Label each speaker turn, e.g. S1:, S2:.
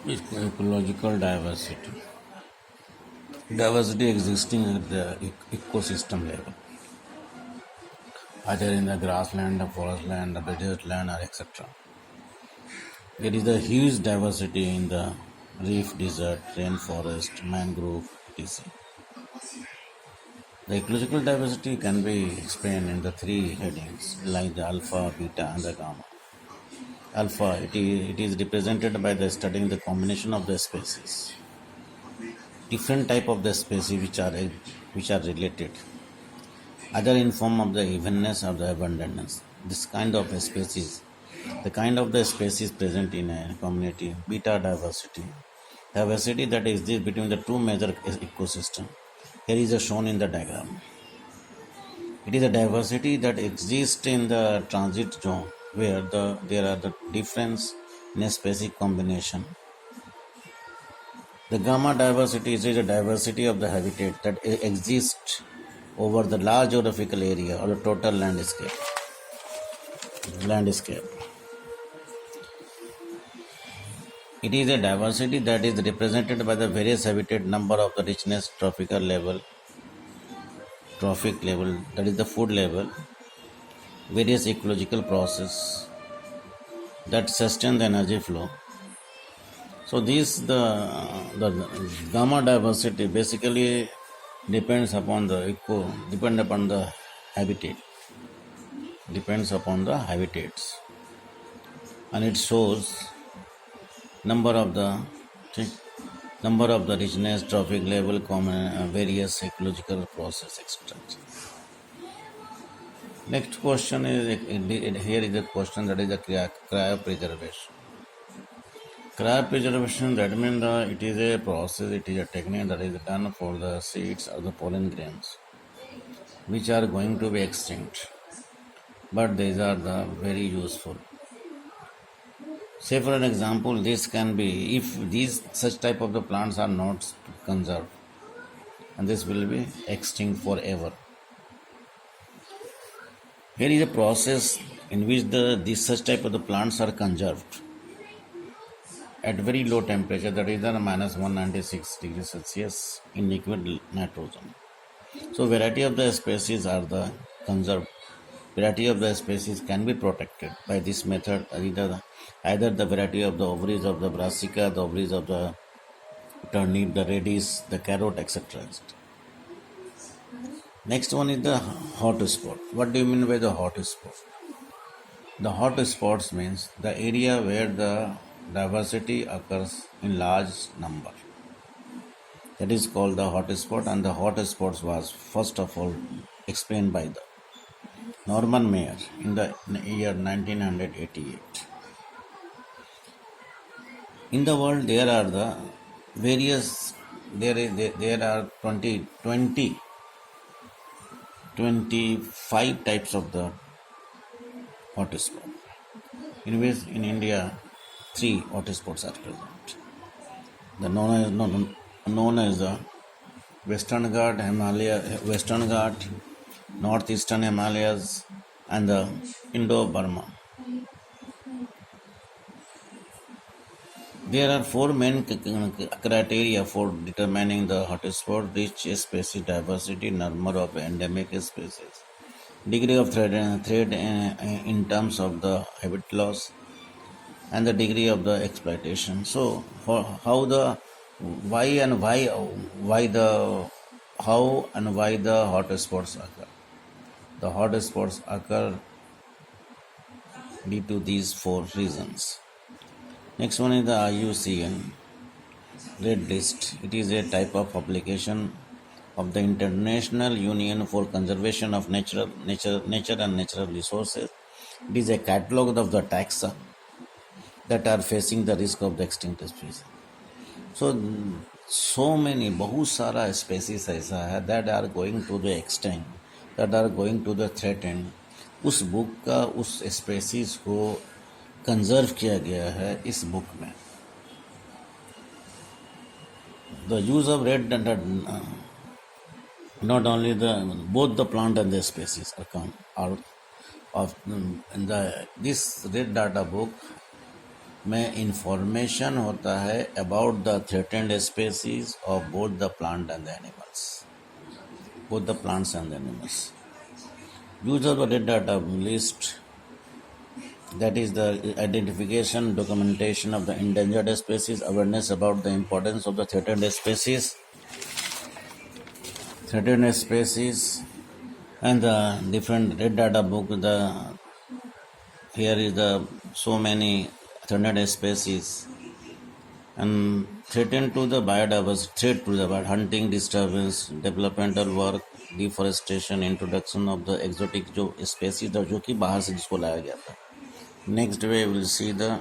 S1: Ecological diversity. Diversity existing at the ecosystem level, either in the grassland, the forest land, the desert land, or etc. There is a huge diversity in the reef, desert, rainforest, mangrove, etc. The ecological diversity can be explained in the three headings like the alpha, beta, and the gamma. Alpha, it is represented by the studying the combination of the species. Different type of the species which are related, either in form of the evenness or the abundance. This kind of a species, the kind of the species present in a community. Beta diversity, diversity that exists between the two major ecosystem. Here is shown in the diagram. It is a diversity that exists in the transit zone where there are the difference in a species combination. The gamma diversity is a diversity of the habitat that exists over the large geographical area or the total landscape. It is a diversity that is represented by the various habitat number of the richness, trophic level, that is the food level, various ecological process that sustain the energy flow. So the gamma diversity basically depends upon the habitats, and it shows number of the richness, trophic level, common various ecological process, etc. Next question is here is a question that is the cryopreservation. Cryopreservation, that means it is a process, it is a technique that is done for the seeds or the pollen grains which are going to be extinct, but these are the very useful. Say for an example, this can be if these such type of the plants are not conserved, and this will be extinct forever. Here is a process in which these such type of the plants are conserved at very low temperature, that is minus 196 degrees Celsius in liquid nitrogen. So variety of the species are the conserved. Variety of the species can be protected by this method, either the variety of the ovaries of the brassica, the ovaries of the turnip, the radish, the carrot, etc. Next one is the hot spot. What do you mean by the hot spot? The hot spots means the area where the diversity occurs in large number. That is called the hot spot, and the hot spots was first of all explained by the Norman Maier in the year 1988. In the world there are the various, there are 25 types of the hot spot. In which in India 3 hot spots are present. The known as the Western Ghat, Northeastern Himalayas, and the Indo-Burma. There are 4 main criteria for determining the hotspot: rich species diversity, number of endemic species, degree of threat in terms of the habitat loss, and the degree of the exploitation. So, for how the hotspots occur? The hotspots occur due to these 4 reasons. Next one is the IUCN Red List. It is a type of publication of the International Union for Conservation of Nature and Natural Resources. It is a catalogue of the taxa that are facing the risk of the extinct species. So many, बहुत सारा species ऐसा है that are going to the extinct, that are going to the threatened. उस book का उस species को conserve किया गया है इस बुक में. The use of red not only both the plant and the species are of this red data book में इंफॉर्मेशन होता है about the threatened species of both the plant and the animals, both the plants and the animals. Use of the red data list, that is the identification, documentation of the endangered species, awareness about the importance of the threatened species, and the different red data book. Here is the so many threatened species and threaten to the biodiversity, threat to the hunting, disturbance, developmental work, deforestation, introduction of the exotic जो species था जो कि बाहर से जिसको लाया गया था. Next we will see the